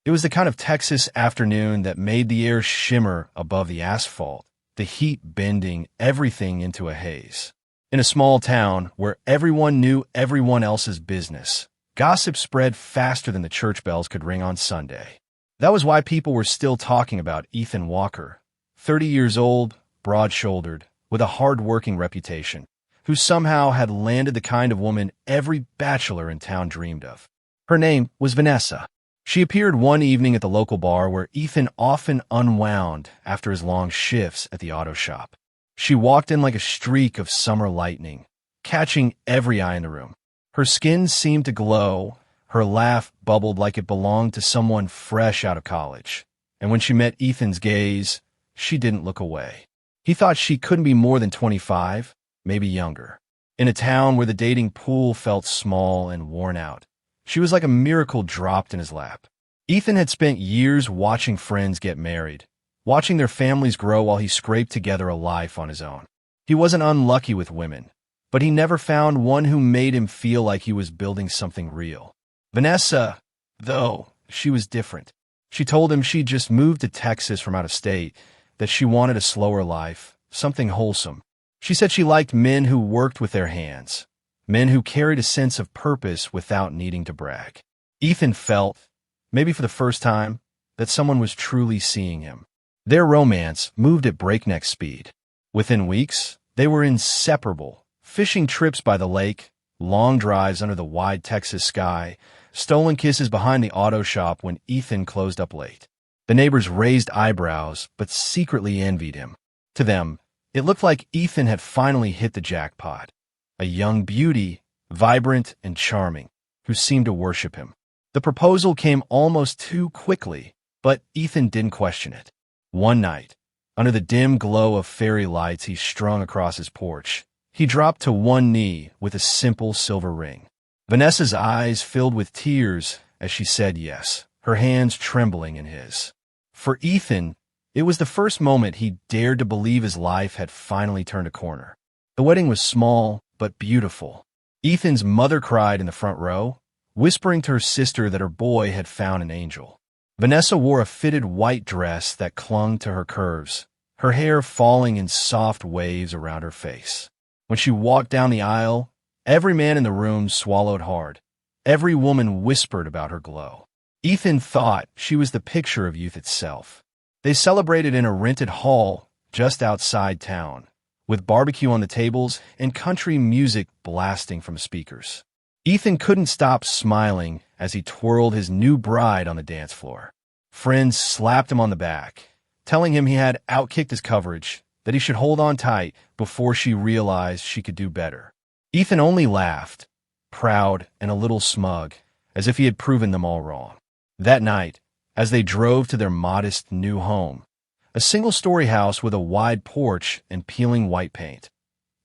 It was the kind of Texas afternoon that made the air shimmer above the asphalt, the heat bending everything into a haze. In a small town where everyone knew everyone else's business, gossip spread faster than the church bells could ring on Sunday. That was why people were still talking about Ethan Walker, 30 years old, broad-shouldered, with a hard-working reputation, who somehow had landed the kind of woman every bachelor in town dreamed of. Her name was Vanessa. She appeared one evening at the local bar where Ethan often unwound after his long shifts at the auto shop. She walked in like a streak of summer lightning, catching every eye in the room. Her skin seemed to glow, her laugh bubbled like it belonged to someone fresh out of college. And when she met Ethan's gaze, she didn't look away. He thought she couldn't be more than 25, maybe younger. In a town where the dating pool felt small and worn out, she was like a miracle dropped in his lap. Ethan had spent years watching friends get married, watching their families grow while he scraped together a life on his own. He wasn't unlucky with women, but he never found one who made him feel like he was building something real. Vanessa, though, she was different. She told him she'd just moved to Texas from out of state, that she wanted a slower life, something wholesome. She said she liked men who worked with their hands, men who carried a sense of purpose without needing to brag. Ethan felt, maybe for the first time, that someone was truly seeing him. Their romance moved at breakneck speed. Within weeks, they were inseparable. Fishing trips by the lake, long drives under the wide Texas sky, stolen kisses behind the auto shop when Ethan closed up late. The neighbors raised eyebrows, but secretly envied him. To them, it looked like Ethan had finally hit the jackpot. A young beauty, vibrant and charming, who seemed to worship him. The proposal came almost too quickly, but Ethan didn't question it. One night, under the dim glow of fairy lights he strung across his porch, he dropped to one knee with a simple silver ring. Vanessa's eyes filled with tears as she said yes, her hands trembling in his. For Ethan, it was the first moment he dared to believe his life had finally turned a corner. The wedding was small, but beautiful. Ethan's mother cried in the front row, whispering to her sister that her boy had found an angel. Vanessa wore a fitted white dress that clung to her curves, her hair falling in soft waves around her face. When she walked down the aisle, every man in the room swallowed hard. Every woman whispered about her glow. Ethan thought she was the picture of youth itself. They celebrated in a rented hall just outside town, with barbecue on the tables and country music blasting from speakers. Ethan couldn't stop smiling as he twirled his new bride on the dance floor. Friends slapped him on the back, telling him he had outkicked his coverage, that he should hold on tight before she realized she could do better. Ethan only laughed, proud and a little smug, as if he had proven them all wrong. That night, as they drove to their modest new home, a single-story house with a wide porch and peeling white paint,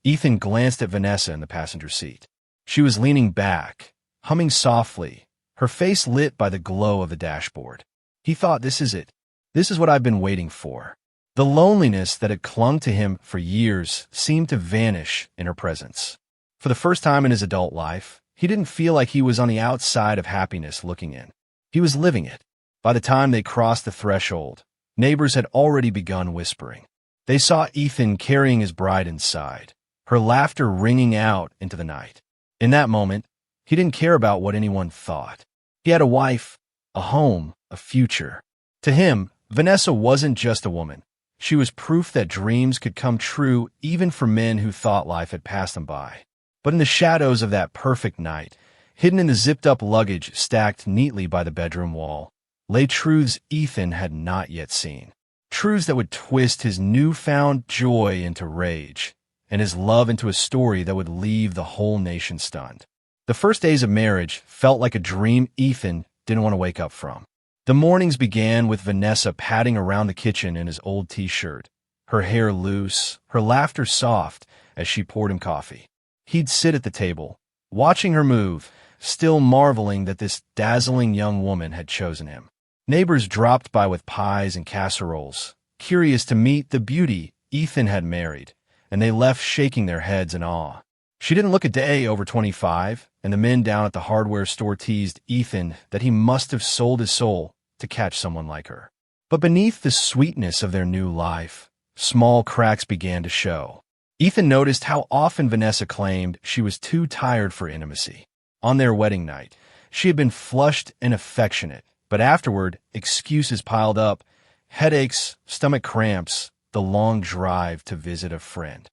Ethan glanced at Vanessa in the passenger seat. She was leaning back, humming softly, her face lit by the glow of the dashboard. He thought, this is it. This is what I've been waiting for. The loneliness that had clung to him for years seemed to vanish in her presence. For the first time in his adult life, he didn't feel like he was on the outside of happiness looking in. He was living it. By the time they crossed the threshold, neighbors had already begun whispering. They saw Ethan carrying his bride inside, her laughter ringing out into the night. In that moment, he didn't care about what anyone thought. He had a wife, a home, a future. To him, Vanessa wasn't just a woman. She was proof that dreams could come true even for men who thought life had passed them by. But in the shadows of that perfect night, hidden in the zipped-up luggage stacked neatly by the bedroom wall, lay truths Ethan had not yet seen. Truths that would twist his newfound joy into rage, and his love into a story that would leave the whole nation stunned. The first days of marriage felt like a dream Ethan didn't want to wake up from. The mornings began with Vanessa padding around the kitchen in his old t-shirt, her hair loose, her laughter soft as she poured him coffee. He'd sit at the table, watching her move, still marveling that this dazzling young woman had chosen him. Neighbors dropped by with pies and casseroles, curious to meet the beauty Ethan had married, and they left shaking their heads in awe. She didn't look a day over 25, and the men down at the hardware store teased Ethan that he must have sold his soul to catch someone like her. But beneath the sweetness of their new life, small cracks began to show. Ethan noticed how often Vanessa claimed she was too tired for intimacy. On their wedding night, she had been flushed and affectionate, but afterward, excuses piled up: headaches, stomach cramps, the long drive to visit a friend.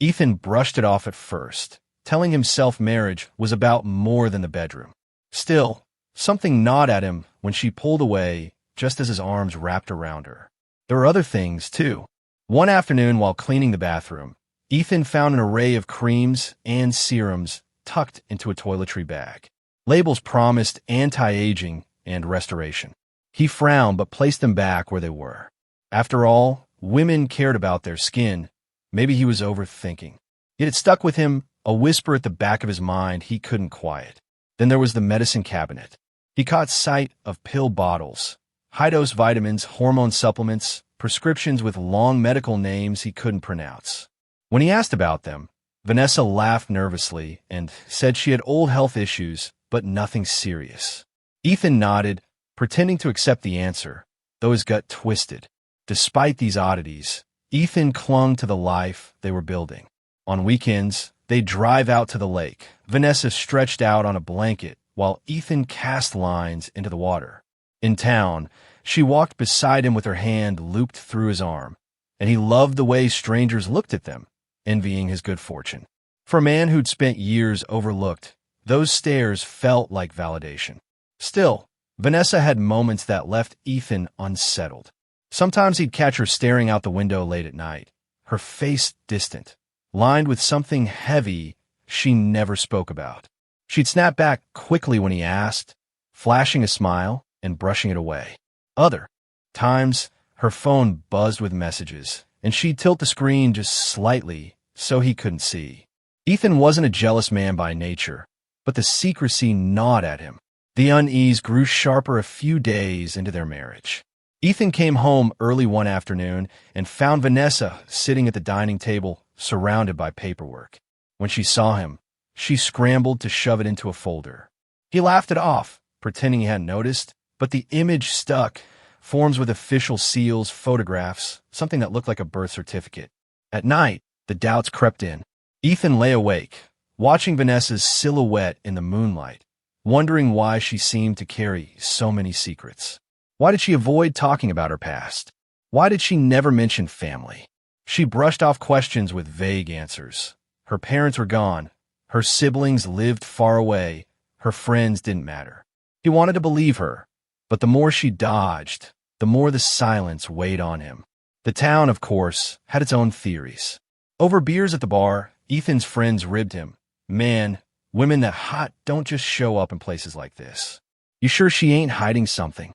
Ethan brushed it off at first, telling himself marriage was about more than the bedroom. Still, something gnawed at him when she pulled away just as his arms wrapped around her. There were other things, too. One afternoon while cleaning the bathroom, Ethan found an array of creams and serums tucked into a toiletry bag. Labels promised anti-aging and restoration. He frowned but placed them back where they were. After all, women cared about their skin. Maybe he was overthinking. Yet it stuck with him, a whisper at the back of his mind he couldn't quiet. Then there was the medicine cabinet. He caught sight of pill bottles, high-dose vitamins, hormone supplements, prescriptions with long medical names he couldn't pronounce. When he asked about them, Vanessa laughed nervously and said she had old health issues, but nothing serious. Ethan nodded, pretending to accept the answer, though his gut twisted. Despite these oddities, Ethan clung to the life they were building. On weekends, they'd drive out to the lake, Vanessa stretched out on a blanket while Ethan cast lines into the water. In town, she walked beside him with her hand looped through his arm, and he loved the way strangers looked at them, envying his good fortune. For a man who'd spent years overlooked, those stares felt like validation. Still, Vanessa had moments that left Ethan unsettled. Sometimes he'd catch her staring out the window late at night, her face distant, lined with something heavy she never spoke about. She'd snap back quickly when he asked, flashing a smile and brushing it away. Other times, her phone buzzed with messages, and she'd tilt the screen just slightly so he couldn't see. Ethan wasn't a jealous man by nature, but the secrecy gnawed at him. The unease grew sharper a few days into their marriage. Ethan came home early one afternoon and found Vanessa sitting at the dining table, surrounded by paperwork. When she saw him, she scrambled to shove it into a folder. He laughed it off, pretending he hadn't noticed, but the image stuck, forms with official seals, photographs, something that looked like a birth certificate. At night, the doubts crept in. Ethan lay awake, watching Vanessa's silhouette in the moonlight, wondering why she seemed to carry so many secrets. Why did she avoid talking about her past? Why did she never mention family? She brushed off questions with vague answers. Her parents were gone. Her siblings lived far away. Her friends didn't matter. He wanted to believe her, but the more she dodged, the more the silence weighed on him. The town, of course, had its own theories. Over beers at the bar, Ethan's friends ribbed him. Man, women that hot don't just show up in places like this. You sure she ain't hiding something?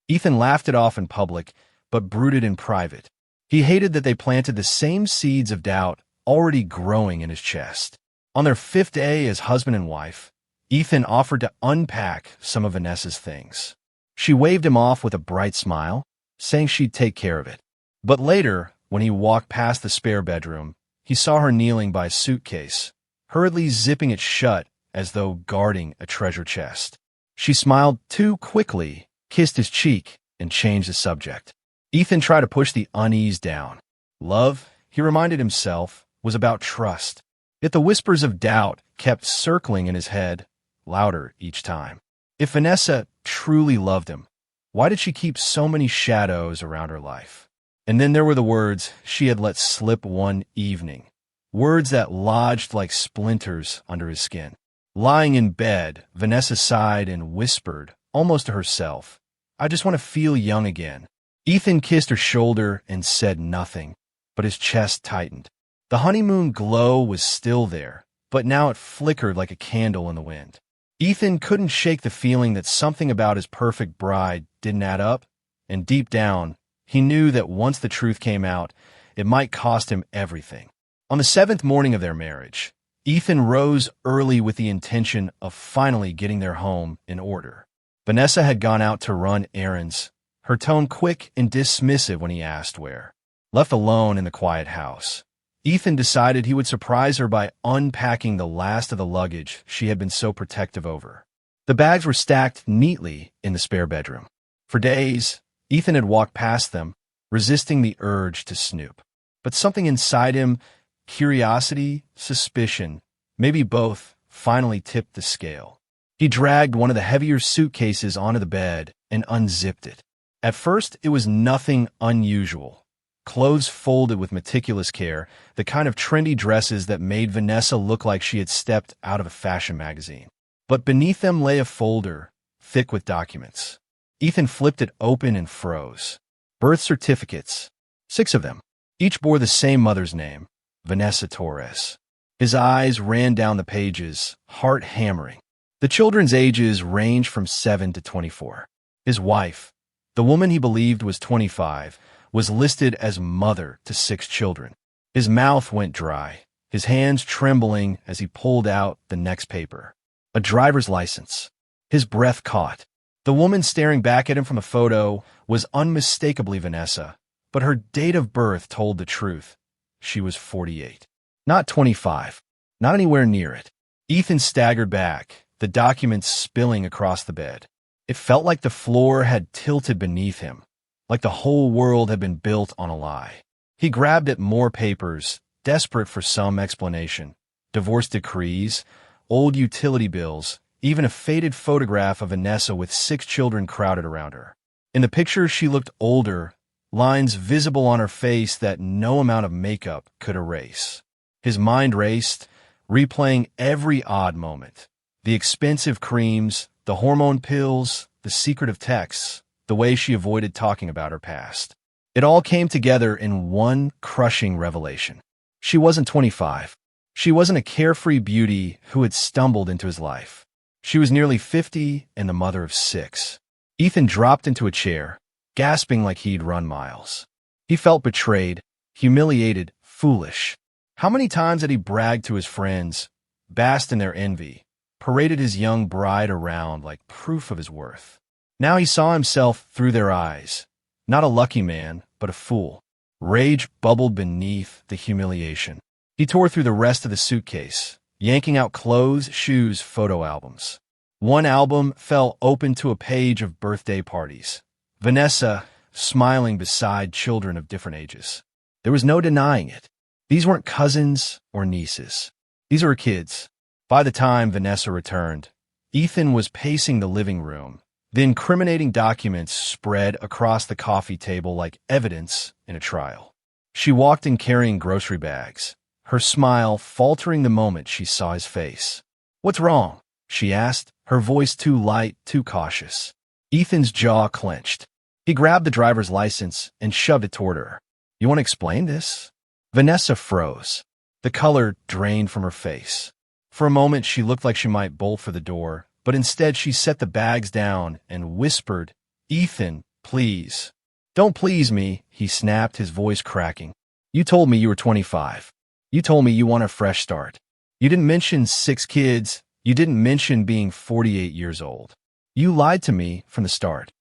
Ethan laughed it off in public, but brooded in private. He hated that they planted the same seeds of doubt already growing in his chest. On their 5th day as husband and wife, Ethan offered to unpack some of Vanessa's things. She waved him off with a bright smile, saying she'd take care of it. But later, when he walked past the spare bedroom, he saw her kneeling by a suitcase, hurriedly zipping it shut as though guarding a treasure chest. She smiled too quickly, kissed his cheek, and changed the subject. Ethan tried to push the unease down. Love, he reminded himself, was about trust. Yet the whispers of doubt kept circling in his head, louder each time. If Vanessa truly loved him, why did she keep so many shadows around her life? And then there were the words she had let slip one evening, words that lodged like splinters under his skin. Lying in bed, Vanessa sighed and whispered, almost to herself, I just want to feel young again. Ethan kissed her shoulder and said nothing, but his chest tightened. The honeymoon glow was still there, but now it flickered like a candle in the wind. Ethan couldn't shake the feeling that something about his perfect bride didn't add up, and deep down, he knew that once the truth came out, it might cost him everything. On the 7th morning of their marriage, Ethan rose early with the intention of finally getting their home in order. Vanessa had gone out to run errands, her tone quick and dismissive when he asked where. Left alone in the quiet house, Ethan decided he would surprise her by unpacking the last of the luggage she had been so protective over. The bags were stacked neatly in the spare bedroom. For days, Ethan had walked past them, resisting the urge to snoop. But something inside him, curiosity, suspicion, maybe both, finally tipped the scale. He dragged one of the heavier suitcases onto the bed and unzipped it. At first, it was nothing unusual. Clothes folded with meticulous care, the kind of trendy dresses that made Vanessa look like she had stepped out of a fashion magazine. But beneath them lay a folder, thick with documents. Ethan flipped it open and froze. Birth certificates, 6 of them. Each bore the same mother's name, Vanessa Torres. His eyes ran down the pages, heart hammering. The children's ages ranged from 7 to 24. His wife, the woman he believed was 25, was listed as mother to 6 children. His mouth went dry, his hands trembling as he pulled out the next paper. A driver's license. His breath caught. The woman staring back at him from the photo was unmistakably Vanessa, but her date of birth told the truth. She was 48. Not 25. Not anywhere near it. Ethan staggered back, the documents spilling across the bed. It felt like the floor had tilted beneath him, like the whole world had been built on a lie. He grabbed at more papers, desperate for some explanation. Divorce decrees, old utility bills, even a faded photograph of Vanessa with 6 children crowded around her. In the picture, she looked older, lines visible on her face that no amount of makeup could erase. His mind raced, replaying every odd moment. The expensive creams, the hormone pills, the secretive texts, the way she avoided talking about her past. It all came together in one crushing revelation. She wasn't 25. She wasn't a carefree beauty who had stumbled into his life. She was nearly 50 and the mother of 6. Ethan dropped into a chair, gasping like he'd run miles. He felt betrayed, humiliated, foolish. How many times had he bragged to his friends, basked in their envy, paraded his young bride around like proof of his worth? Now he saw himself through their eyes, not a lucky man, but a fool. Rage bubbled beneath the humiliation. He tore through the rest of the suitcase, yanking out clothes, shoes, photo albums. One album fell open to a page of birthday parties. Vanessa smiling beside children of different ages. There was no denying it. These weren't cousins or nieces. These were kids. By the time Vanessa returned, Ethan was pacing the living room. The incriminating documents spread across the coffee table like evidence in a trial. She walked in carrying grocery bags, her smile faltering the moment she saw his face. "What's wrong?" she asked, her voice too light, too cautious. Ethan's jaw clenched. He grabbed the driver's license and shoved it toward her. "You want to explain this?" Vanessa froze. The color drained from her face. For a moment, she looked like she might bolt for the door, but instead she set the bags down and whispered, "Ethan, please." "Don't please me," he snapped, his voice cracking. "You told me you were 25. You told me you want a fresh start. You didn't mention 6 kids. You didn't mention being 48 years old. You lied to me from the start."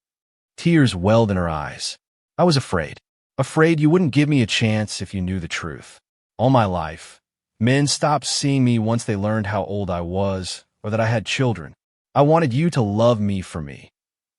Tears welled in her eyes. "I was afraid. Afraid you wouldn't give me a chance if you knew the truth. All my life, men stopped seeing me once they learned how old I was or that I had children. I wanted you to love me for me,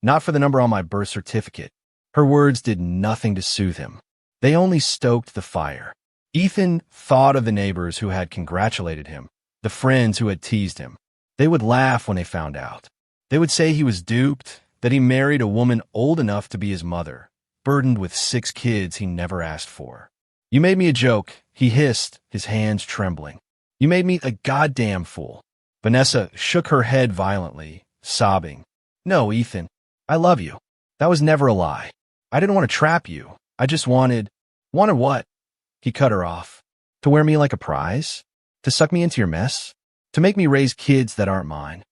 not for the number on my birth certificate." Her words did nothing to soothe him. They only stoked the fire. Ethan thought of the neighbors who had congratulated him, the friends who had teased him. They would laugh when they found out. They would say he was duped, that he married a woman old enough to be his mother, burdened with 6 kids he never asked for. "You made me a joke," he hissed, his hands trembling. "You made me a goddamn fool." Vanessa shook her head violently, sobbing. "No, Ethan, I love you. That was never a lie. I didn't want to trap you. I just wanted—" "Wanted what?" He cut her off. "To wear me like a prize? To suck me into your mess? To make me raise kids that aren't mine?"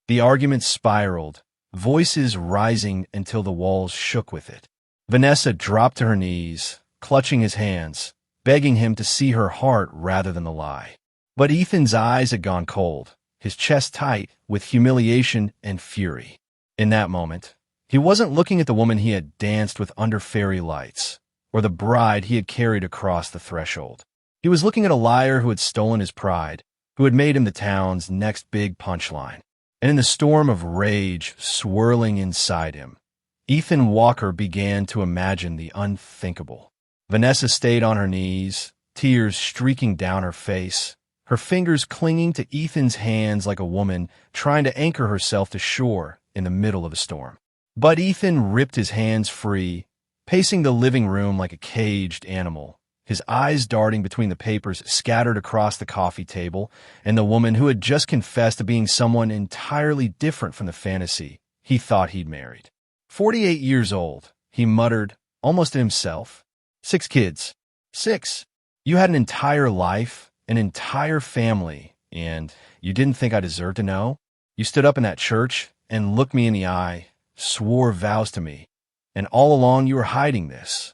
The argument spiraled, voices rising until the walls shook with it. Vanessa dropped to her knees, clutching his hands, begging him to see her heart rather than the lie. But Ethan's eyes had gone cold, his chest tight with humiliation and fury. In that moment, he wasn't looking at the woman he had danced with under fairy lights, or the bride he had carried across the threshold. He was looking at a liar who had stolen his pride, who had made him the town's next big punchline. And in the storm of rage swirling inside him, Ethan Walker began to imagine the unthinkable. Vanessa stayed on her knees, tears streaking down her face, her fingers clinging to Ethan's hands like a woman trying to anchor herself to shore in the middle of a storm. But Ethan ripped his hands free, pacing the living room like a caged animal, his eyes darting between the papers scattered across the coffee table and the woman who had just confessed to being someone entirely different from the fantasy he thought he'd married. 48 years old, he muttered, almost to himself. 6 kids. 6. You had an entire life, an entire family, and you didn't think I deserved to know? You stood up in that church and looked me in the eye, swore vows to me, and all along you were hiding this.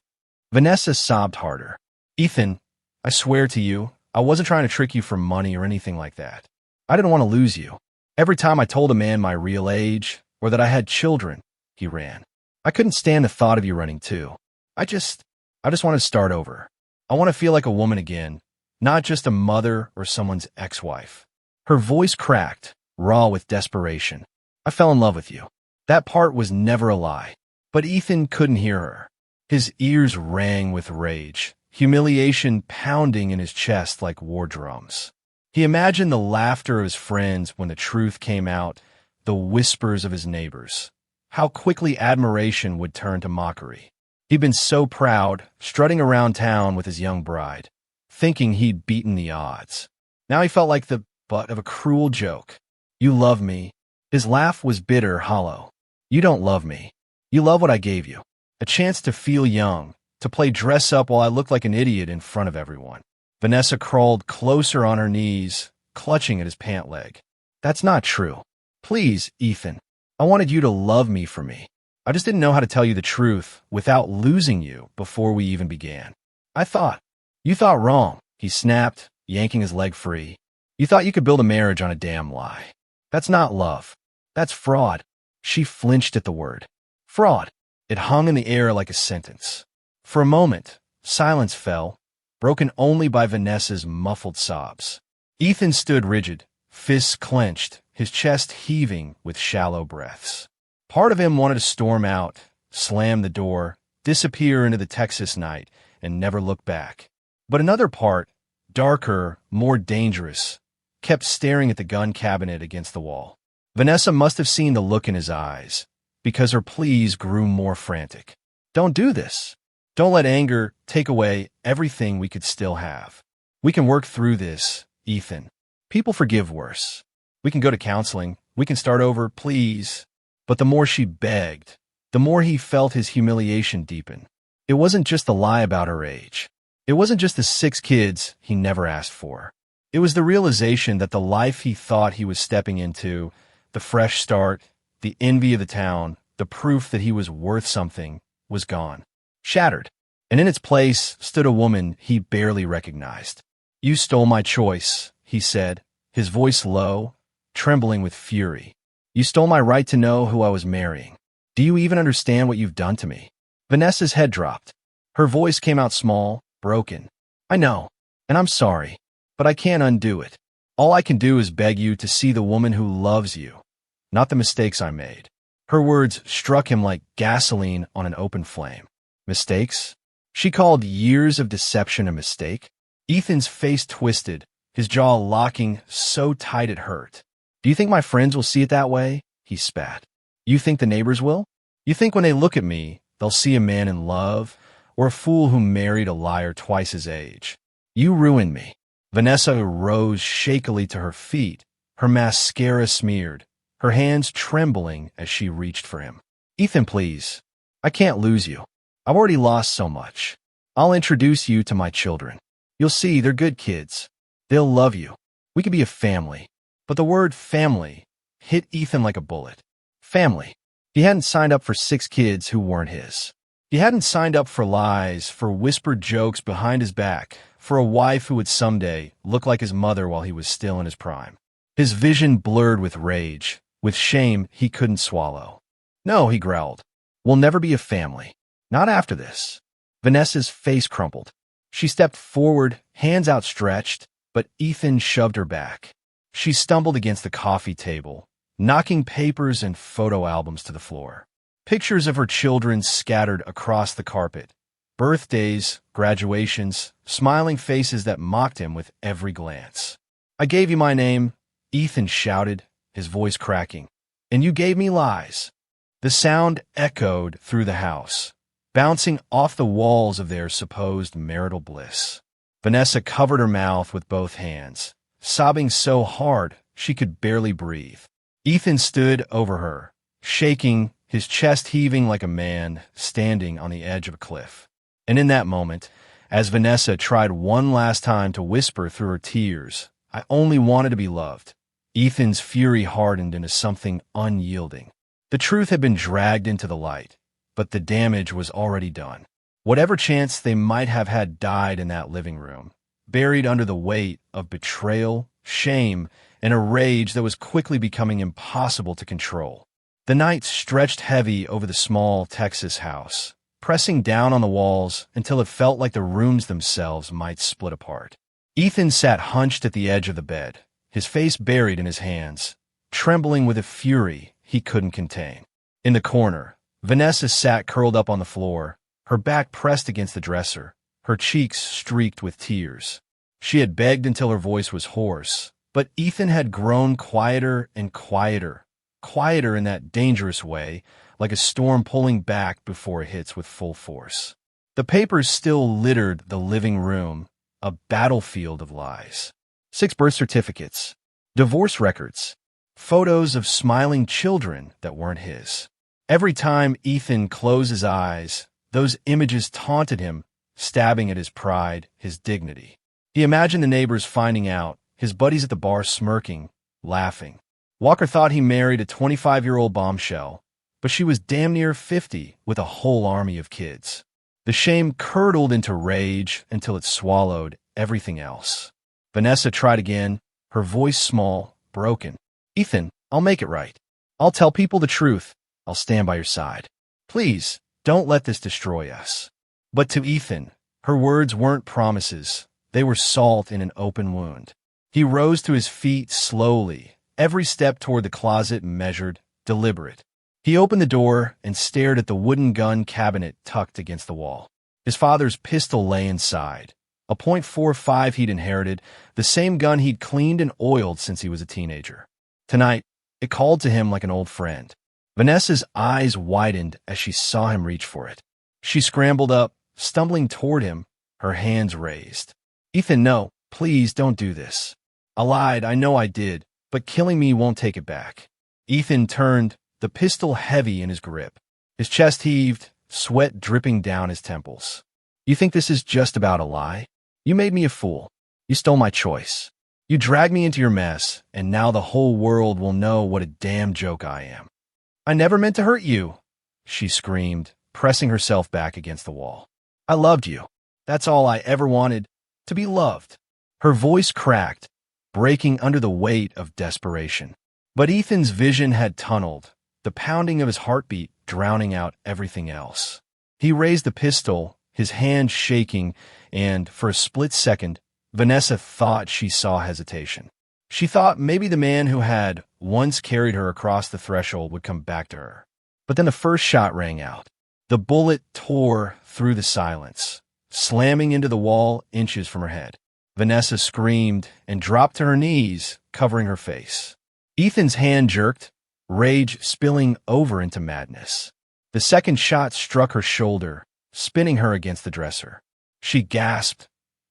Vanessa sobbed harder. Ethan, I swear to you, I wasn't trying to trick you for money or anything like that. I didn't want to lose you. Every time I told a man my real age, or that I had children, he ran. I couldn't stand the thought of you running too. I just want to start over. I want to feel like a woman again, not just a mother or someone's ex-wife. Her voice cracked, raw with desperation. I fell in love with you. That part was never a lie. But Ethan couldn't hear her. His ears rang with rage, humiliation pounding in his chest like war drums. He imagined the laughter of his friends when the truth came out, the whispers of his neighbors. How quickly admiration would turn to mockery. He'd been so proud, strutting around town with his young bride, thinking he'd beaten the odds. Now he felt like the butt of a cruel joke. You love me. His laugh was bitter, hollow. You don't love me. You love what I gave you. A chance to feel young, to play dress up while I looked like an idiot in front of everyone. Vanessa crawled closer on her knees, clutching at his pant leg. That's not true. Please, Ethan. I wanted you to love me for me. I just didn't know how to tell you the truth without losing you before we even began. You thought wrong, he snapped, yanking his leg free. You thought you could build a marriage on a damn lie. That's not love. That's fraud. She flinched at the word. Fraud. It hung in the air like a sentence. For a moment, silence fell, broken only by Vanessa's muffled sobs. Ethan stood rigid, fists clenched, his chest heaving with shallow breaths. Part of him wanted to storm out, slam the door, disappear into the Texas night, and never look back. But another part, darker, more dangerous, kept staring at the gun cabinet against the wall. Vanessa must have seen the look in his eyes, because her pleas grew more frantic. Don't do this. Don't let anger take away everything we could still have. We can work through this, Ethan. People forgive worse. We can go to counseling. We can start over, please. But the more she begged, the more he felt his humiliation deepen. It wasn't just the lie about her age. It wasn't just the 6 kids he never asked for. It was the realization that the life he thought he was stepping into, the fresh start, the envy of the town, the proof that he was worth something, was gone. Shattered. And in its place stood a woman he barely recognized. You stole my choice, he said, his voice low, trembling with fury. You stole my right to know who I was marrying. Do you even understand what you've done to me? Vanessa's head dropped. Her voice came out small, broken. I know, and I'm sorry, but I can't undo it. All I can do is beg you to see the woman who loves you, not the mistakes I made. Her words struck him like gasoline on an open flame. Mistakes? She called years of deception a mistake? Ethan's face twisted, his jaw locking so tight it hurt. Do you think my friends will see it that way? He spat. You think the neighbors will? You think when they look at me, they'll see a man in love, or a fool who married a liar twice his age? You ruined me. Vanessa rose shakily to her feet, her mascara smeared, her hands trembling as she reached for him. Ethan, please. I can't lose you. I've already lost so much. I'll introduce you to my children. You'll see they're good kids. They'll love you. We could be a family. But the word family hit Ethan like a bullet. Family. He hadn't signed up for 6 kids who weren't his. He hadn't signed up for lies, for whispered jokes behind his back, for a wife who would someday look like his mother while he was still in his prime. His vision blurred with rage, with shame he couldn't swallow. No, he growled. We'll never be a family. Not after this. Vanessa's face crumpled. She stepped forward, hands outstretched, but Ethan shoved her back. She stumbled against the coffee table, knocking papers and photo albums to the floor. Pictures of her children scattered across the carpet. Birthdays, graduations, smiling faces that mocked him with every glance. "I gave you my name," Ethan shouted, his voice cracking. "And you gave me lies." The sound echoed through the house, bouncing off the walls of their supposed marital bliss. Vanessa covered her mouth with both hands, sobbing so hard she could barely breathe. Ethan stood over her, shaking, his chest heaving like a man standing on the edge of a cliff. And in that moment, as Vanessa tried one last time to whisper through her tears, "I only wanted to be loved," Ethan's fury hardened into something unyielding. The truth had been dragged into the light, but the damage was already done. Whatever chance they might have had died in that living room, buried under the weight of betrayal, shame, and a rage that was quickly becoming impossible to control. The night stretched heavy over the small Texas house, pressing down on the walls until it felt like the rooms themselves might split apart. Ethan sat hunched at the edge of the bed, his face buried in his hands, trembling with a fury he couldn't contain. In the corner, Vanessa sat curled up on the floor, her back pressed against the dresser, her cheeks streaked with tears. She had begged until her voice was hoarse, but Ethan had grown quieter and quieter, quieter in that dangerous way, like a storm pulling back before it hits with full force. The papers still littered the living room, a battlefield of lies. 6 birth certificates, divorce records, photos of smiling children that weren't his. Every time Ethan closed his eyes, those images taunted him, stabbing at his pride, his dignity. He imagined the neighbors finding out, his buddies at the bar smirking, laughing. Walker thought he married a 25-year-old bombshell, but she was damn near 50 with a whole army of kids. The shame curdled into rage until it swallowed everything else. Vanessa tried again, her voice small, broken. "Ethan, I'll make it right. I'll tell people the truth. I'll stand by your side. Please, don't let this destroy us." But to Ethan, her words weren't promises. They were salt in an open wound. He rose to his feet slowly, every step toward the closet measured, deliberate. He opened the door and stared at the wooden gun cabinet tucked against the wall. His father's pistol lay inside, a .45 he'd inherited, the same gun he'd cleaned and oiled since he was a teenager. Tonight, it called to him like an old friend. Vanessa's eyes widened as she saw him reach for it. She scrambled up, stumbling toward him, her hands raised. "Ethan, no, please don't do this. I lied, I know I did, but killing me won't take it back." Ethan turned, the pistol heavy in his grip. His chest heaved, sweat dripping down his temples. "You think this is just about a lie? You made me a fool. You stole my choice. You dragged me into your mess, and now the whole world will know what a damn joke I am." "I never meant to hurt you," she screamed, pressing herself back against the wall. "I loved you. That's all I ever wanted, to be loved." Her voice cracked, breaking under the weight of desperation. But Ethan's vision had tunneled, the pounding of his heartbeat drowning out everything else. He raised the pistol, his hand shaking, and, for a split second, Vanessa thought she saw hesitation. She thought maybe the man who had once carried her across the threshold would come back to her. But then the first shot rang out. The bullet tore through the silence, slamming into the wall inches from her head. Vanessa screamed and dropped to her knees, covering her face. Ethan's hand jerked, rage spilling over into madness. The second shot struck her shoulder, spinning her against the dresser. She gasped,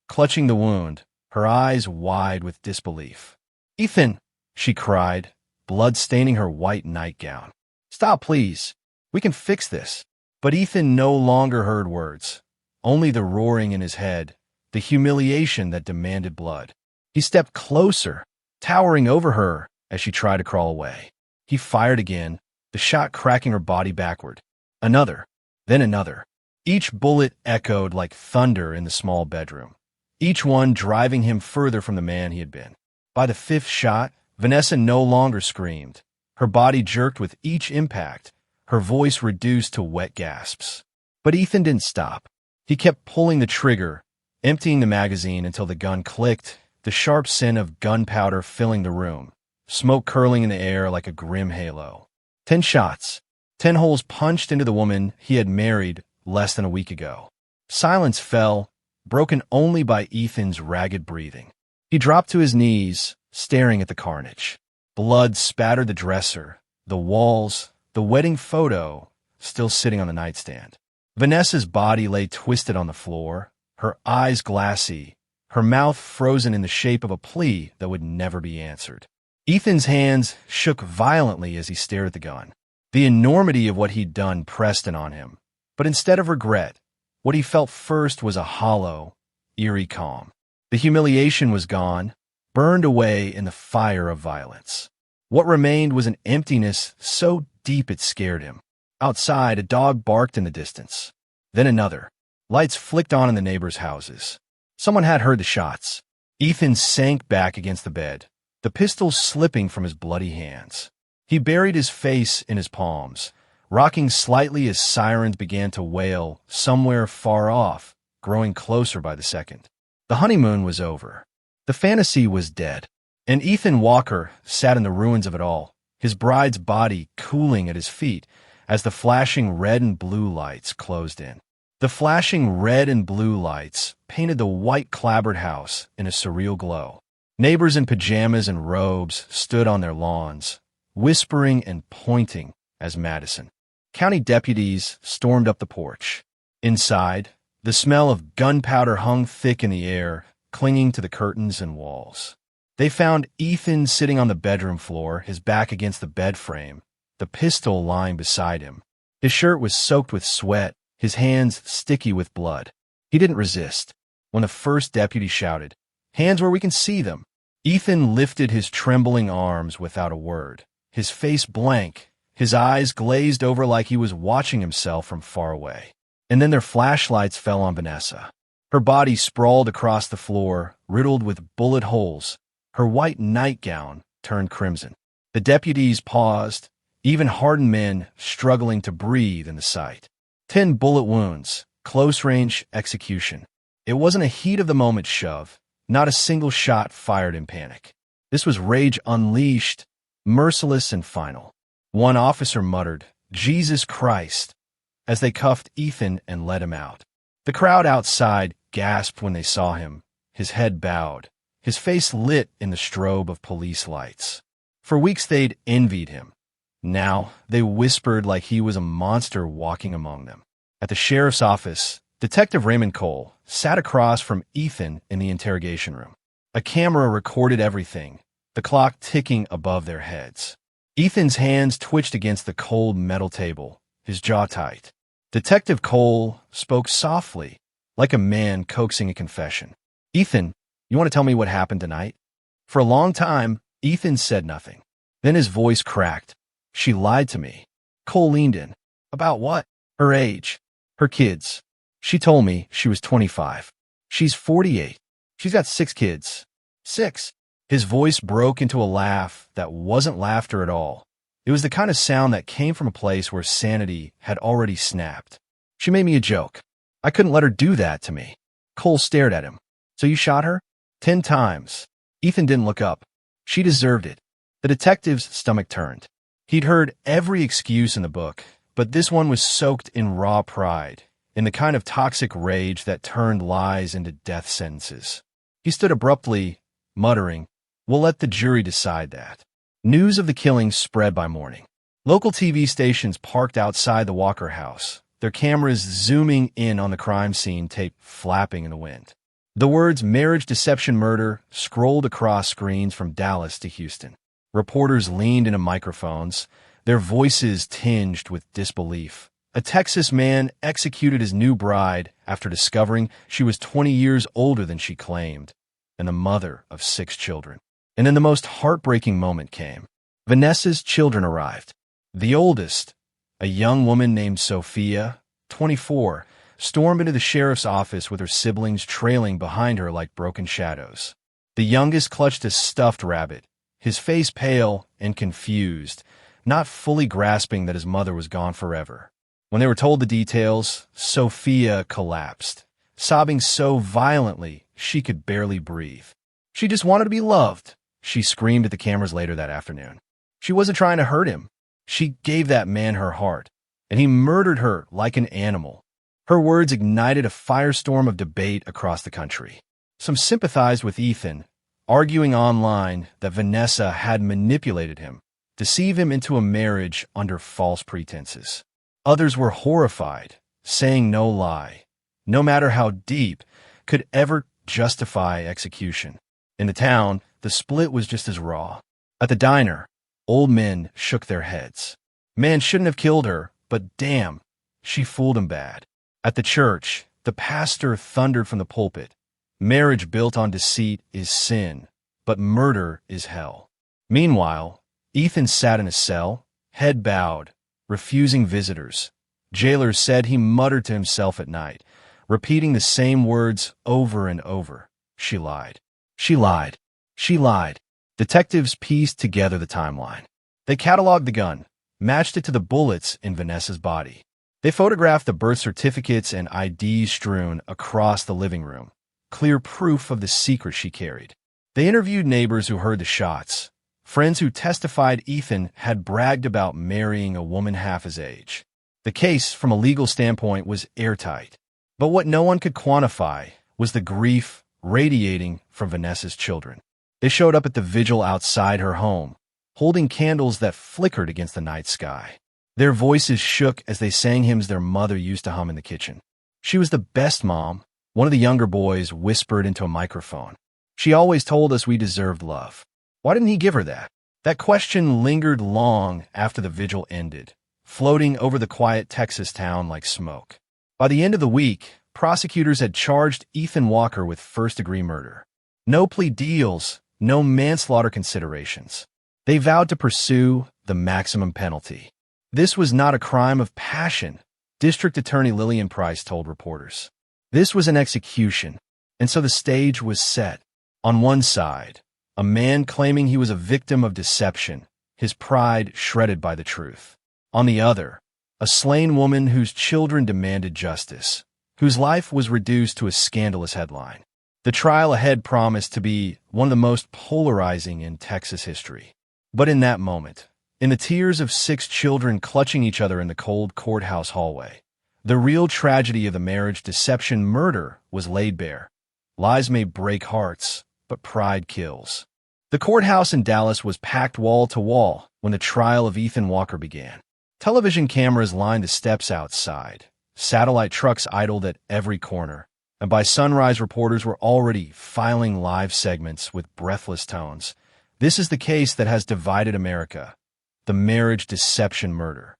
clutching the wound, her eyes wide with disbelief. "Ethan!" she cried, blood staining her white nightgown. "Stop, please. We can fix this." But Ethan no longer heard words, only the roaring in his head, the humiliation that demanded blood. He stepped closer, towering over her as she tried to crawl away. He fired again, the shot cracking her body backward. Another, then another. Each bullet echoed like thunder in the small bedroom, each one driving him further from the man he had been. By the 5th shot, Vanessa no longer screamed. Her body jerked with each impact, her voice reduced to wet gasps. But Ethan didn't stop. He kept pulling the trigger, emptying the magazine until the gun clicked, the sharp scent of gunpowder filling the room, smoke curling in the air like a grim halo. 10 shots, 10 holes punched into the woman he had married less than a week ago. Silence fell, broken only by Ethan's ragged breathing. He dropped to his knees, staring at the carnage. Blood spattered the dresser, the walls, the wedding photo still sitting on the nightstand. Vanessa's body lay twisted on the floor, her eyes glassy, her mouth frozen in the shape of a plea that would never be answered. Ethan's hands shook violently as he stared at the gun. The enormity of what he'd done pressed in on him, but instead of regret, what he felt first was a hollow, eerie calm. The humiliation was gone, burned away in the fire of violence. What remained was an emptiness so deep it scared him. Outside, a dog barked in the distance. Then another. Lights flicked on in the neighbors' houses. Someone had heard the shots. Ethan sank back against the bed, the pistol slipping from his bloody hands. He buried his face in his palms, rocking slightly as sirens began to wail somewhere far off, growing closer by the second. The honeymoon was over. The fantasy was dead. And Ethan Walker sat in the ruins of it all, his bride's body cooling at his feet as the flashing red and blue lights closed in. The flashing red and blue lights painted the white clapboard house in a surreal glow. Neighbors in pajamas and robes stood on their lawns, whispering and pointing as Madison. County deputies stormed up the porch. Inside, the smell of gunpowder hung thick in the air, clinging to the curtains and walls. They found Ethan sitting on the bedroom floor, his back against the bed frame, the pistol lying beside him. His shirt was soaked with sweat, his hands sticky with blood. He didn't resist. When the first deputy shouted, "Hands where we can see them," Ethan lifted his trembling arms without a word, his face blank, his eyes glazed over like he was watching himself from far away. And then their flashlights fell on Vanessa. Her body sprawled across the floor, riddled with bullet holes. Her white nightgown turned crimson. The deputies paused, even hardened men struggling to breathe in the sight. 10 bullet wounds, close-range execution. It wasn't a heat-of-the-moment shove, not a single shot fired in panic. This was rage unleashed, merciless and final. One officer muttered, "Jesus Christ," as they cuffed Ethan and let him out. The crowd outside gasped when they saw him, his head bowed, his face lit in the strobe of police lights. For weeks they'd envied him. Now they whispered like he was a monster walking among them. At the sheriff's office, Detective Raymond Cole sat across from Ethan in the interrogation room. A camera recorded everything, the clock ticking above their heads. Ethan's hands twitched against the cold metal table, his jaw tight. Detective Cole spoke softly, like a man coaxing a confession. "Ethan, you want to tell me what happened tonight?" For a long time, Ethan said nothing. Then his voice cracked. "She lied to me." Cole leaned in. "About what?" "Her age. Her kids. She told me she was 25. She's 48. She's got 6 kids." "6?" His voice broke into a laugh that wasn't laughter at all. It was the kind of sound that came from a place where sanity had already snapped. "She made me a joke. I couldn't let her do that to me." Cole stared at him. "So you shot her?" 10 times. Ethan didn't look up. "She deserved it." The detective's stomach turned. He'd heard every excuse in the book, but this one was soaked in raw pride, in the kind of toxic rage that turned lies into death sentences. He stood abruptly, muttering, "We'll let the jury decide that." News of the killings spread by morning. Local TV stations parked outside the Walker house, their cameras zooming in on the crime scene, tape flapping in the wind. The words "marriage, deception, murder" scrolled across screens from Dallas to Houston. Reporters leaned into microphones, their voices tinged with disbelief. A Texas man executed his new bride after discovering she was 20 years older than she claimed, and the mother of 6 children. And then the most heartbreaking moment came. Vanessa's children arrived. The oldest, a young woman named Sophia, 24, stormed into the sheriff's office with her siblings trailing behind her like broken shadows. The youngest clutched a stuffed rabbit, his face pale and confused, not fully grasping that his mother was gone forever. When they were told the details, Sophia collapsed, sobbing so violently she could barely breathe. She just wanted to be loved, she screamed at the cameras later that afternoon. She wasn't trying to hurt him. She gave that man her heart, and he murdered her like an animal. Her words ignited a firestorm of debate across the country. Some sympathized with Ethan, arguing online that Vanessa had manipulated him, deceived him into a marriage under false pretenses. Others were horrified, saying no lie, no matter how deep, could ever justify execution. In the town, the split was just as raw. At the diner, old men shook their heads. Man shouldn't have killed her, but damn, she fooled him bad. At the church, the pastor thundered from the pulpit. Marriage built on deceit is sin, but murder is hell. Meanwhile, Ethan sat in a cell, head bowed, refusing visitors. Jailers said he muttered to himself at night, repeating the same words over and over. She lied. She lied. She lied. Detectives pieced together the timeline. They cataloged the gun, matched it to the bullets in Vanessa's body. They photographed the birth certificates and IDs strewn across the living room, clear proof of the secret she carried. They interviewed neighbors who heard the shots, friends who testified Ethan had bragged about marrying a woman half his age. The case, from a legal standpoint, was airtight. But what no one could quantify was the grief radiating from Vanessa's children. They showed up at the vigil outside her home, holding candles that flickered against the night sky. Their voices shook as they sang hymns their mother used to hum in the kitchen. She was the best mom, one of the younger boys whispered into a microphone. She always told us we deserved love. Why didn't he give her that? That question lingered long after the vigil ended, floating over the quiet Texas town like smoke. By the end of the week, prosecutors had charged Ethan Walker with first-degree murder. No plea deals, no manslaughter considerations. They vowed to pursue the maximum penalty. This was not a crime of passion, District Attorney Lillian Price told reporters. This was an execution, and so the stage was set. On one side, a man claiming he was a victim of deception, his pride shredded by the truth. On the other, a slain woman whose children demanded justice, whose life was reduced to a scandalous headline. The trial ahead promised to be one of the most polarizing in Texas history. But in that moment, in the tears of 6 children clutching each other in the cold courthouse hallway, the real tragedy of the marriage deception murder was laid bare. Lies may break hearts, but pride kills. The courthouse in Dallas was packed wall to wall when the trial of Ethan Walker began. Television cameras lined the steps outside. Satellite trucks idled at every corner. And by sunrise, reporters were already filing live segments with breathless tones. This is the case that has divided America. The marriage deception murder.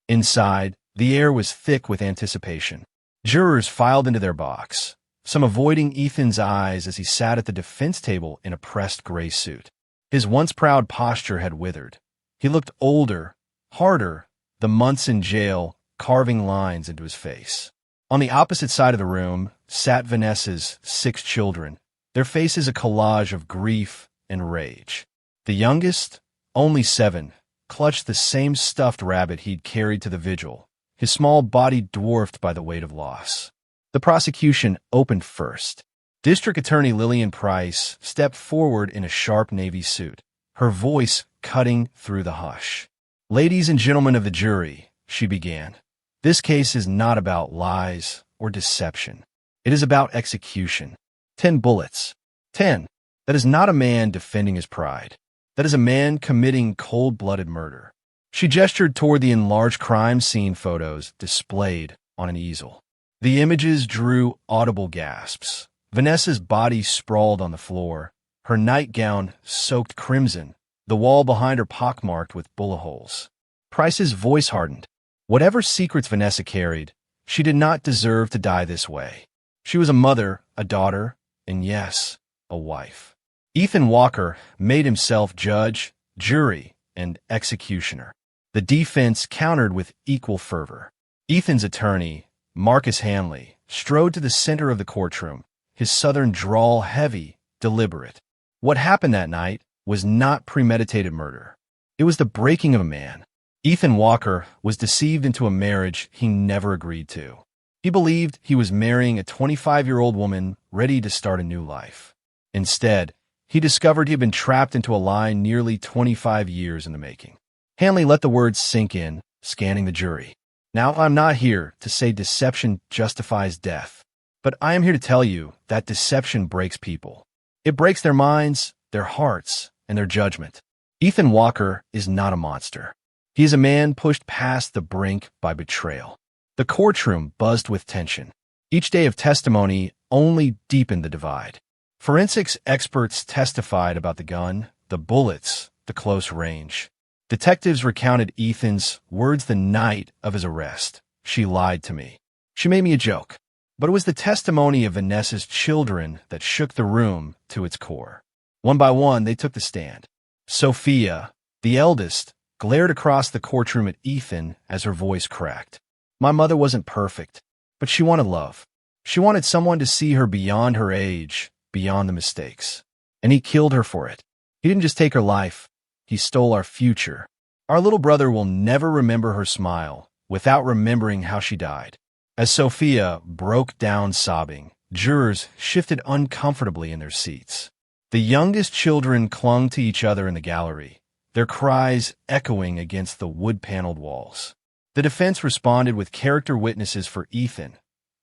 Inside, the air was thick with anticipation. Jurors filed into their box, some avoiding Ethan's eyes as he sat at the defense table in a pressed gray suit. His once proud posture had withered. He looked older, harder, the months in jail carving lines into his face. On the opposite side of the room sat Vanessa's 6 children, their faces a collage of grief and rage. The youngest, only 7, clutched the same stuffed rabbit he'd carried to the vigil, his small body dwarfed by the weight of loss. The prosecution opened first. District Attorney Lillian Price stepped forward in a sharp navy suit, her voice cutting through the hush. "Ladies and gentlemen of the jury," she began, "this case is not about lies or deception. It is about execution. 10 bullets. 10. That is not a man defending his pride. That is a man committing cold-blooded murder." She gestured toward the enlarged crime scene photos displayed on an easel. The images drew audible gasps. Vanessa's body sprawled on the floor, her nightgown soaked crimson, the wall behind her pockmarked with bullet holes. Price's voice hardened. Whatever secrets Vanessa carried, she did not deserve to die this way. She was a mother, a daughter, and yes, a wife. Ethan Walker made himself judge, jury, and executioner. The defense countered with equal fervor. Ethan's attorney, Marcus Hanley, strode to the center of the courtroom, his southern drawl heavy, deliberate. What happened that night was not premeditated murder. It was the breaking of a man. Ethan Walker was deceived into a marriage he never agreed to. He believed he was marrying a 25-year-old woman ready to start a new life. Instead, he discovered he had been trapped into a lie nearly 25 years in the making. Hanley let the words sink in, scanning the jury. Now, I'm not here to say deception justifies death, but I am here to tell you that deception breaks people. It breaks their minds, their hearts, and their judgment. Ethan Walker is not a monster. He is a man pushed past the brink by betrayal. The courtroom buzzed with tension. Each day of testimony only deepened the divide. Forensics experts testified about the gun, the bullets, the close range. Detectives recounted Ethan's words the night of his arrest. She lied to me. She made me a joke. But it was the testimony of Vanessa's children that shook the room to its core. One by one, they took the stand. Sophia, the eldest, glared across the courtroom at Ethan as her voice cracked. My mother wasn't perfect, but she wanted love. She wanted someone to see her beyond her age, beyond the mistakes. And he killed her for it. He didn't just take her life. He stole our future. Our little brother will never remember her smile without remembering how she died. As Sophia broke down sobbing, jurors shifted uncomfortably in their seats. The youngest children clung to each other in the gallery, their cries echoing against the wood-paneled walls. The defense responded with character witnesses for Ethan,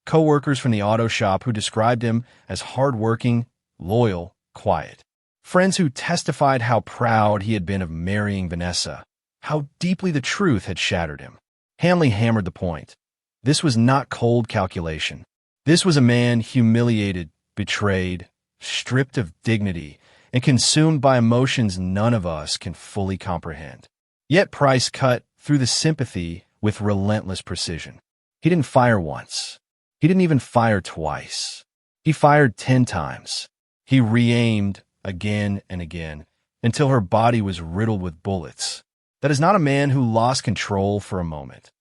co-workers from the auto shop who described him as hard-working, loyal, quiet. Friends who testified how proud he had been of marrying Vanessa, how deeply the truth had shattered him. Hanley hammered the point. This was not cold calculation. This was a man humiliated, betrayed, stripped of dignity, and consumed by emotions none of us can fully comprehend. Yet Price cut through the sympathy with relentless precision. He didn't fire once. He didn't even fire twice. He fired 10 times. He re-aimed again and again until her body was riddled with bullets. That is not a man who lost control for a moment.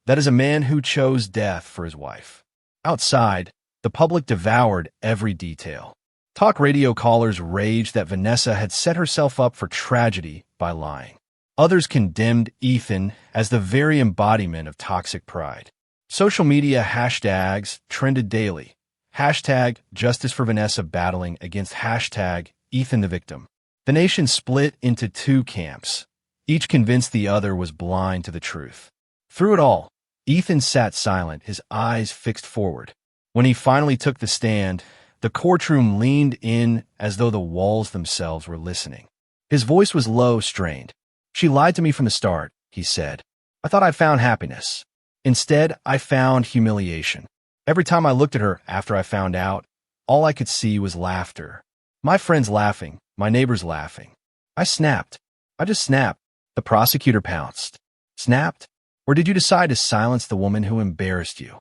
That is a man who chose death for his wife. Outside, the public devoured every detail. Talk radio callers raged that Vanessa had set herself up for tragedy by lying. Others condemned Ethan as the very embodiment of toxic pride. Social media hashtags trended daily. Hashtag Justice for Vanessa battling against hashtag Ethan the victim. The nation split into 2 camps, each convinced the other was blind to the truth. Through it all, Ethan sat silent, his eyes fixed forward. When he finally took the stand, the courtroom leaned in as though the walls themselves were listening. His voice was low, strained. She lied to me from the start, he said. I thought I found happiness. Instead, I found humiliation. Every time I looked at her after I found out, all I could see was laughter. My friends laughing, my neighbors laughing. I snapped. I just snapped. The prosecutor pounced. Snapped? Or did you decide to silence the woman who embarrassed you?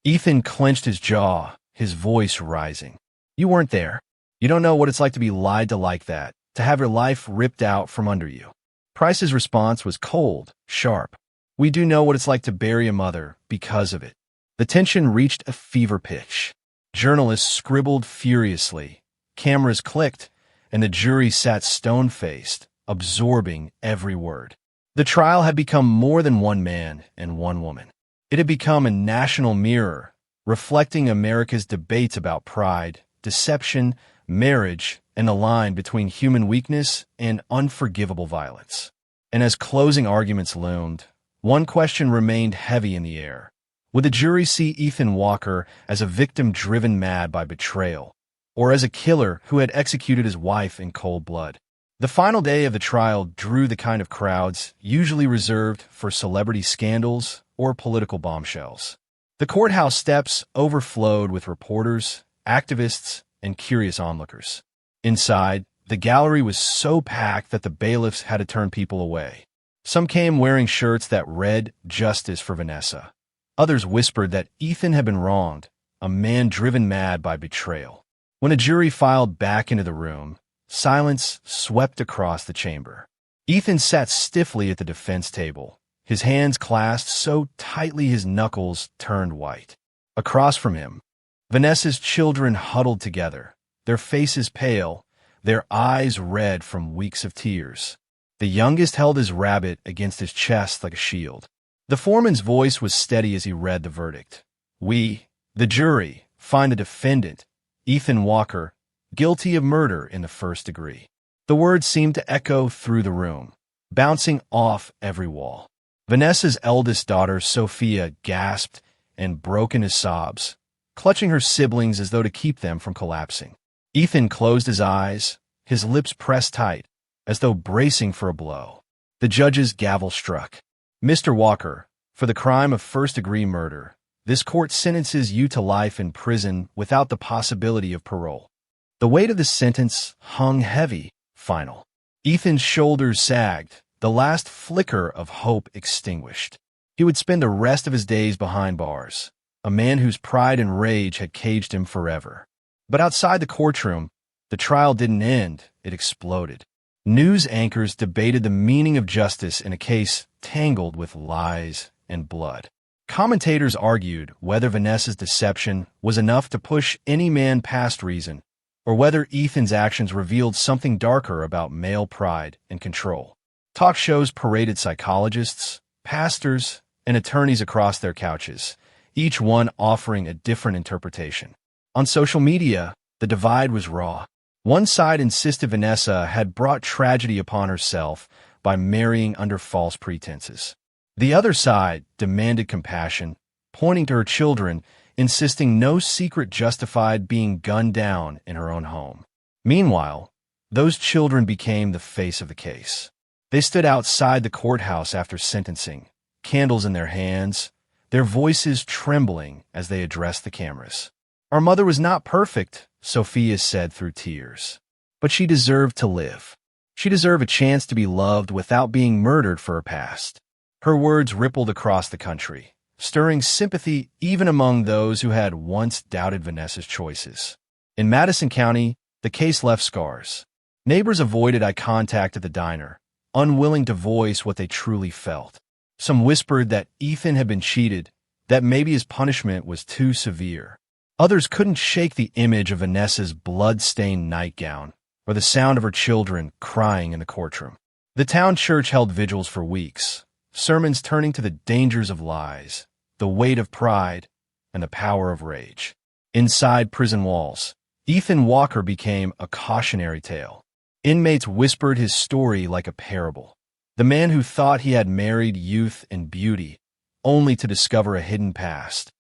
Ethan clenched his jaw, his voice rising. You weren't there. You don't know what it's like to be lied to like that, to have your life ripped out from under you. Price's response was cold, sharp. We do know what it's like to bury a mother because of it. The tension reached a fever pitch. Journalists scribbled furiously. Cameras clicked, and the jury sat stone-faced, absorbing every word. The trial had become more than one man and one woman. It had become a national mirror, reflecting America's debates about pride, deception, marriage, and the line between human weakness and unforgivable violence. And as closing arguments loomed, one question remained heavy in the air. Would the jury see Ethan Walker as a victim driven mad by betrayal, or as a killer who had executed his wife in cold blood? The final day of the trial drew the kind of crowds usually reserved for celebrity scandals or political bombshells. The courthouse steps overflowed with reporters, activists, and curious onlookers. Inside, the gallery was so packed that the bailiffs had to turn people away. Some came wearing shirts that read "Justice for Vanessa." Others whispered that Ethan had been wronged, a man driven mad by betrayal. When a jury filed back into the room, silence swept across the chamber. Ethan sat stiffly at the defense table, his hands clasped so tightly his knuckles turned white. Across from him, Vanessa's children huddled together, their faces pale, their eyes red from weeks of tears. The youngest held his rabbit against his chest like a shield. The foreman's voice was steady as he read the verdict. We, the jury, find the defendant, Ethan Walker, guilty of murder in the first degree. The words seemed to echo through the room. bouncing off every wall. Vanessa's eldest daughter, Sophia, gasped and broke into sobs, clutching her siblings as though to keep them from collapsing. Ethan closed his eyes, his lips pressed tight, as though bracing for a blow. The judge's gavel struck. "Mr. Walker, for the crime of first-degree murder, this court sentences you to life in prison without the possibility of parole." The weight of the sentence hung heavy, final. Ethan's shoulders sagged, the last flicker of hope extinguished. He would spend the rest of his days behind bars, a man whose pride and rage had caged him forever. But outside the courtroom, the trial didn't end, it exploded. News anchors debated the meaning of justice in a case tangled with lies and blood. Commentators argued whether Vanessa's deception was enough to push any man past reason, or whether Ethan's actions revealed something darker about male pride and control. Talk shows paraded psychologists, pastors, and attorneys across their couches, each one offering a different interpretation. On social media, the divide was raw. One side insisted Vanessa had brought tragedy upon herself by marrying under false pretenses. The other side demanded compassion, pointing to her children, insisting no secret justified being gunned down in her own home. Meanwhile, those children became the face of the case. They stood outside the courthouse after sentencing, candles in their hands, their voices trembling as they addressed the cameras. "Our mother was not perfect," Sophia said through tears, "but she deserved to live. She deserved a chance to be loved without being murdered for her past." Her words rippled across the country, stirring sympathy even among those who had once doubted Vanessa's choices. In Madison County, the case left scars. Neighbors avoided eye contact at the diner, unwilling to voice what they truly felt. Some whispered that Ethan had been cheated, that maybe his punishment was too severe. Others couldn't shake the image of Vanessa's blood-stained nightgown or the sound of her children crying in the courtroom. The town church held vigils for weeks, sermons turning to the dangers of lies, the weight of pride, and the power of rage. Inside prison walls, Ethan Walker became a cautionary tale. Inmates whispered his story like a parable. The man who thought he had married youth and beauty, only to discover a hidden past,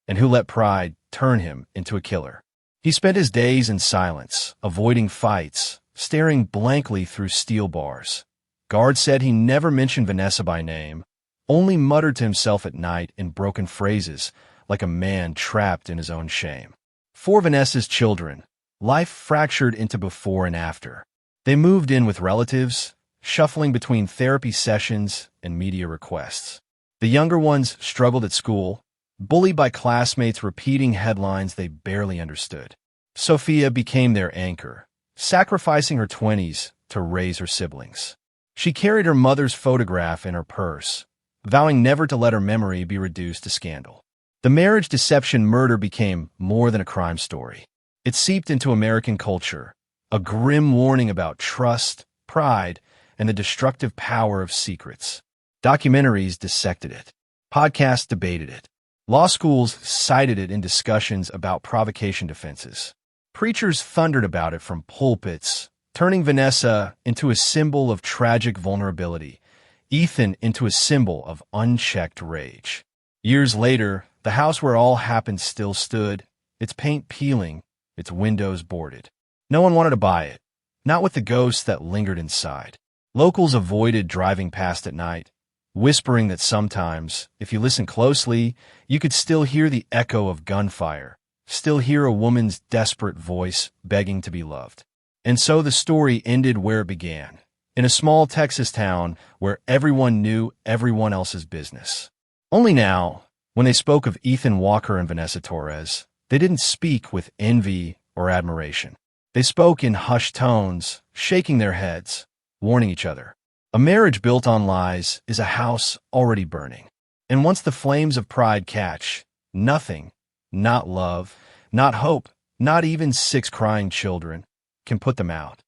and who let pride turn him into a killer. He spent his days in silence, avoiding fights, staring blankly through steel bars. Guards said he never mentioned Vanessa by name, only muttered to himself at night in broken phrases, like a man trapped in his own shame. For Vanessa's children, life fractured into before and after. They moved in with relatives, shuffling between therapy sessions and media requests. The younger ones struggled at school, bullied by classmates repeating headlines they barely understood. Sophia became their anchor, sacrificing her 20s to raise her siblings. She carried her mother's photograph in her purse, vowing never to let her memory be reduced to scandal. The marriage deception murder became more than a crime story. It seeped into American culture, a grim warning about trust, pride, and the destructive power of secrets. Documentaries dissected it. Podcasts debated it. Law schools cited it in discussions about provocation defenses. Preachers thundered about it from pulpits, turning Vanessa into a symbol of tragic vulnerability, Ethan into a symbol of unchecked rage. Years later, the house where all happened still stood, its paint peeling, its windows boarded. No one wanted to buy it, not with the ghosts that lingered inside. Locals avoided driving past at night, whispering that sometimes, if you listen closely, you could still hear the echo of gunfire, still hear a woman's desperate voice begging to be loved. And so the story ended where it began, in a small Texas town where everyone knew everyone else's business. Only now, when they spoke of Ethan Walker and Vanessa Torres, they didn't speak with envy or admiration. They spoke in hushed tones, shaking their heads, warning each other. A marriage built on lies is a house already burning. And once the flames of pride catch, nothing, not love, not hope, not even 6 crying children, can put them out.